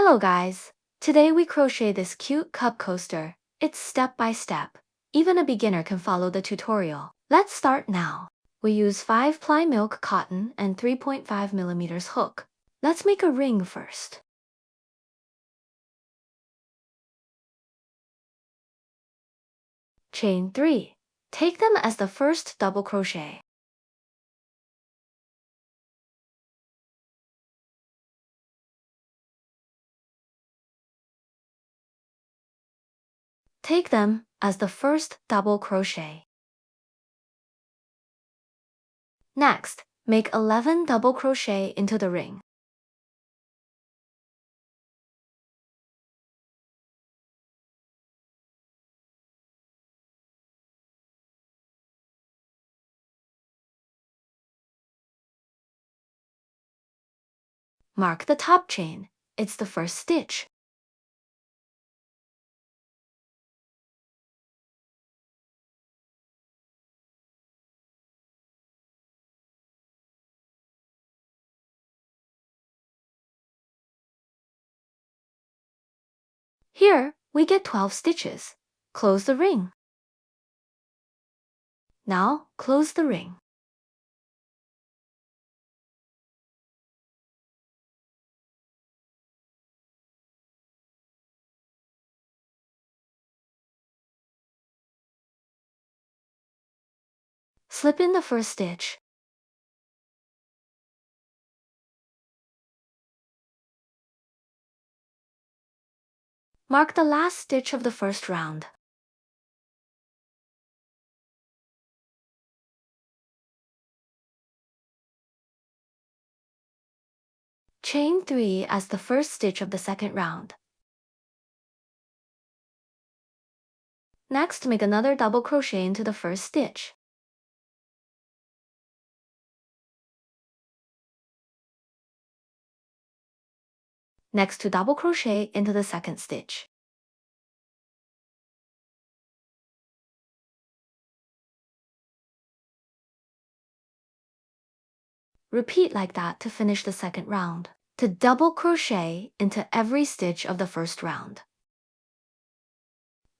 Hello guys! Today we crochet this cute cup coaster. It's step by step. Even a beginner can follow the tutorial. Let's start now. We use 5-ply milk cotton and 3.5mm hook. Let's make a ring first. Chain 3. Take them as the first double crochet. Take them as the first double crochet. Next, make 11 double crochet into the ring. Mark the top chain. It's the first stitch. Here, we get 12 stitches. Close the ring. Now, close the ring. Slip in the first stitch. Mark the last stitch of the first round. Chain 3 as the first stitch of the second round. Next, make another double crochet into the first stitch. Next to double crochet into the second stitch. Repeat like that to finish the second round. To double crochet into every stitch of the first round.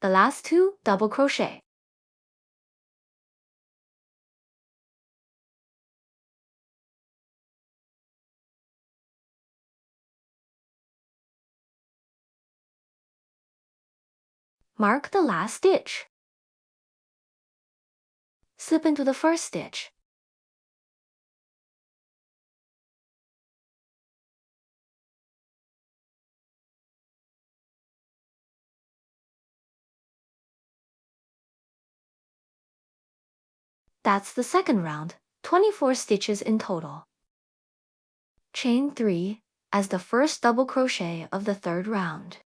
The last 2 double crochet. Mark the last stitch. Slip into the first stitch. That's the second round, 24 stitches in total. Chain 3 as the first double crochet of the third round.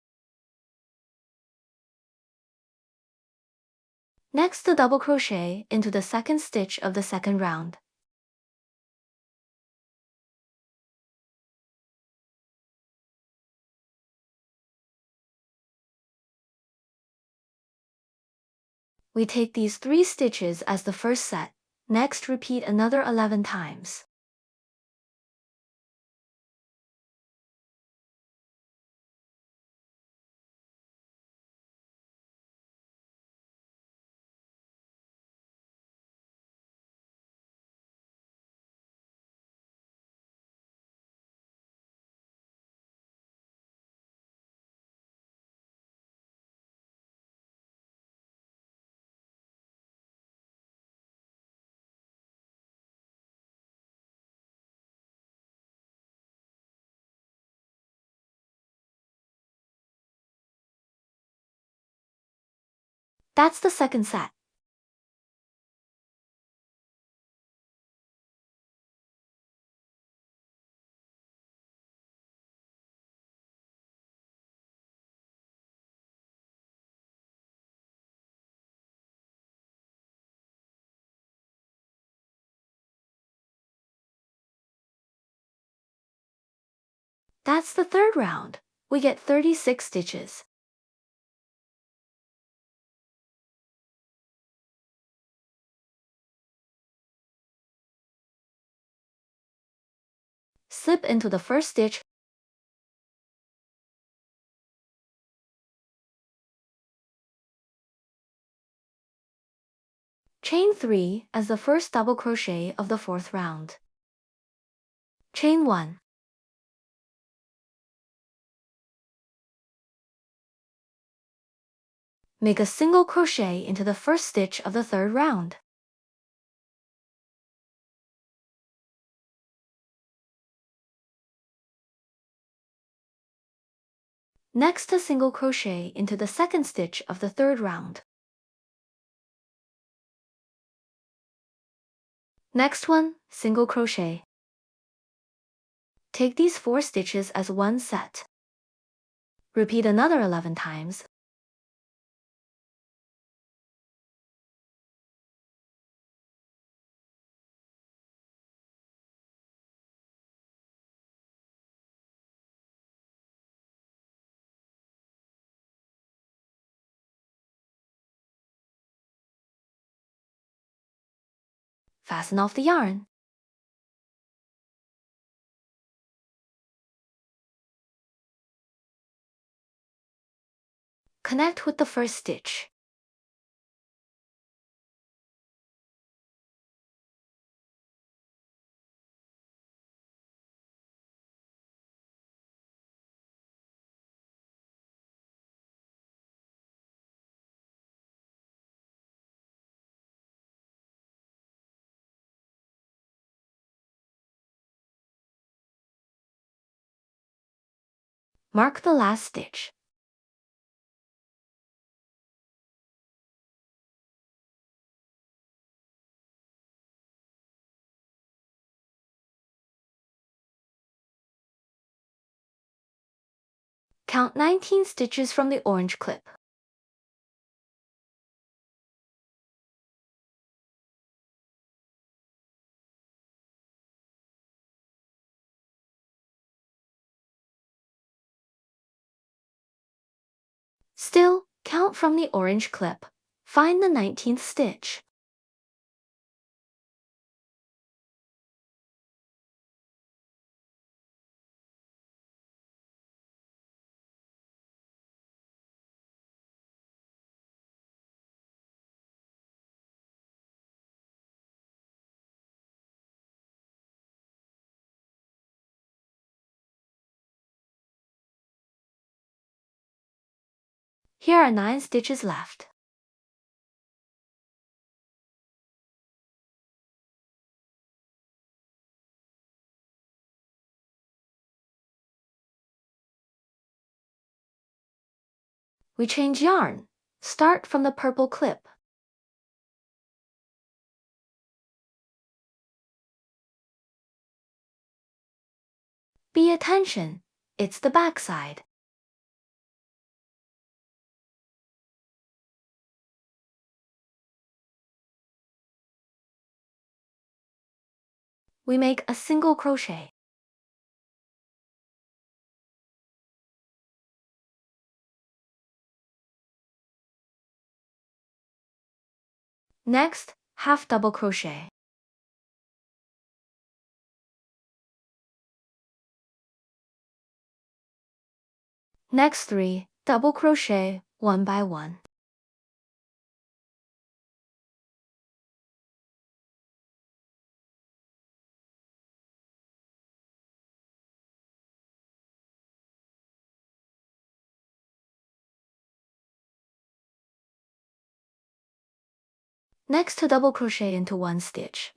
Next to double crochet into the second stitch of the second round. We take these 3 stitches as the first set. Next, repeat another 11 times. That's the second set. That's the third round. We get 36 stitches. Slip into the first stitch. Chain 3 as the first double crochet of the fourth round. Chain 1. Make a single crochet into the first stitch of the third round. Next, a single crochet into the second stitch of the third round. Next one, single crochet. Take these 4 stitches as one set. Repeat another 11 times. Fasten off the yarn. Connect with the first stitch. Mark the last stitch. Count 19 stitches from the orange clip. Still, count from the orange clip. Find the 19th stitch. Here are 9 stitches left. We change yarn. Start from the purple clip. Pay attention, it's the back side. We make a single crochet. Next, half double crochet. Next 3, double crochet, one by one. Next, to double crochet into one stitch.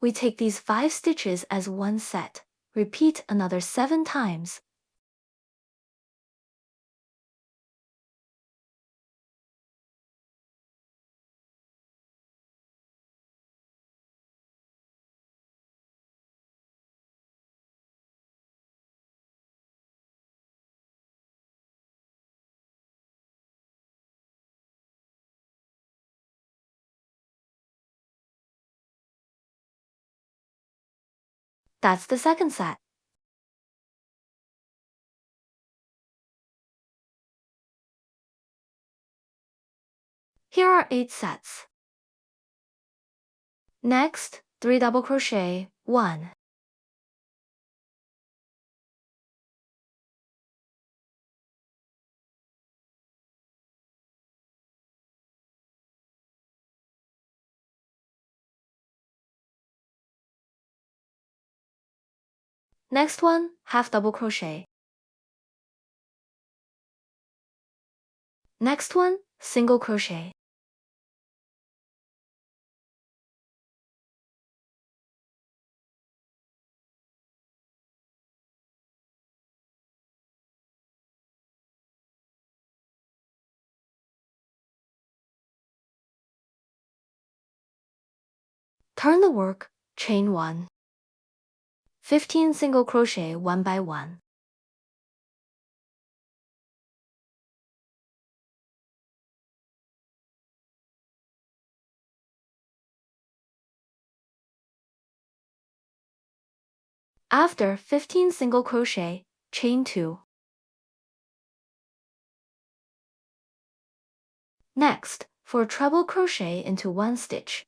We take these 5 stitches as one set. Repeat another 7 times. That's the second set. Here are 8 sets. Next, 3 double crochet, 1. Next one, half double crochet. Next one, single crochet. Turn the work, chain 1. 15 single crochet 1 by 1. After 15 single crochet, chain 2. Next, for treble crochet into 1 stitch.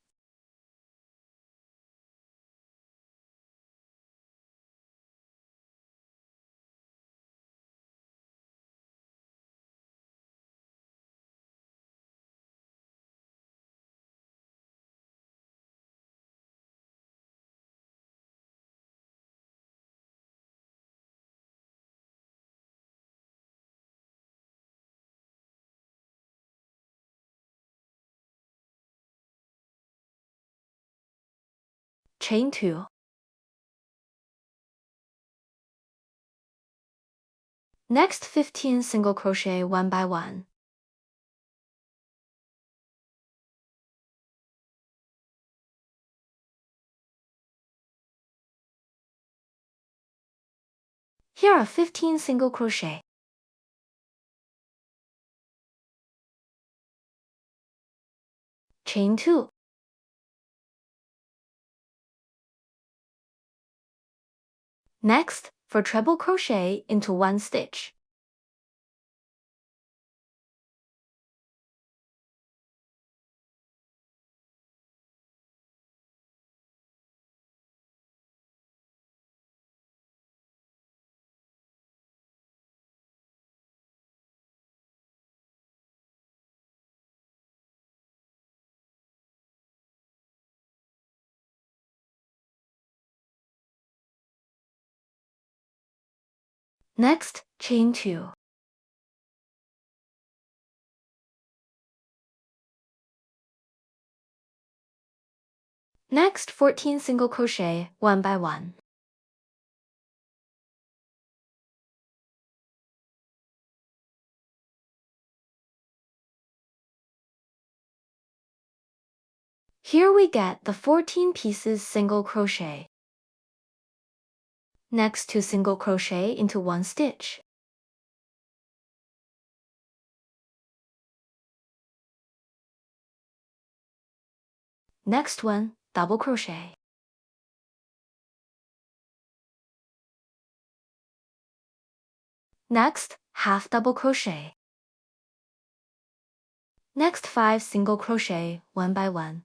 Chain 2. Next 15 single crochet 1 by 1. Here are 15 single crochet. Chain 2. Next, for treble crochet into 1 stitch. Next, chain 2. Next, 14 single crochet 1 by 1. Here we get the 14 pieces single crochet. Next, 2 single crochet into 1 stitch. Next one, double crochet. Next, half double crochet. Next 5 single crochet 1 by 1.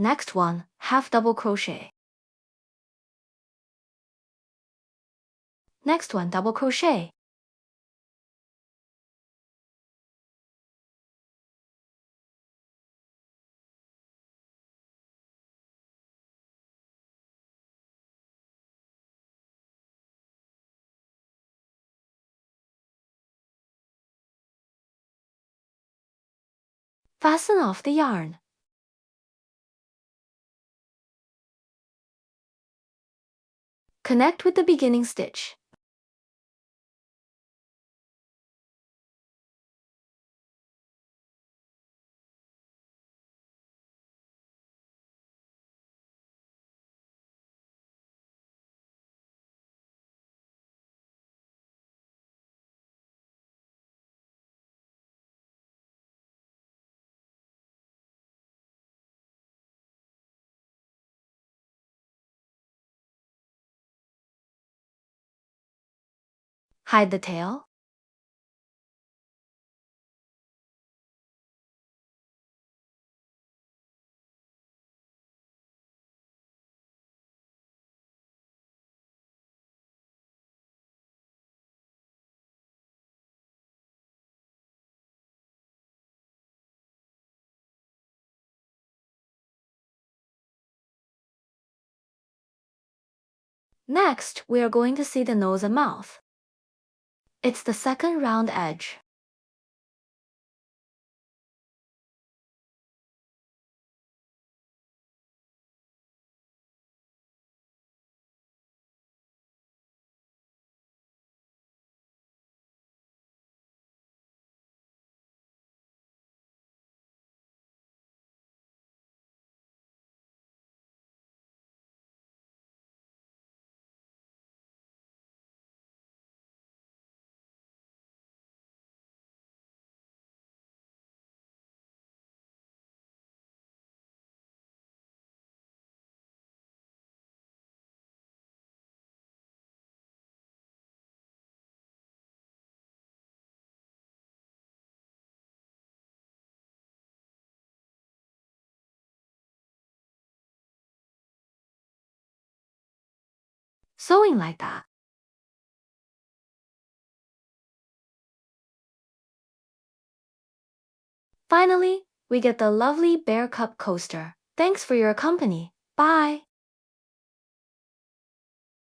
Next one, half double crochet. Next one, double crochet. Fasten off the yarn. Connect with the beginning stitch. Hide the tail. Next, we are going to see the nose and mouth. It's the second round edge. Sewing like that. Finally, we get the lovely bear cup coaster. Thanks for your company. Bye.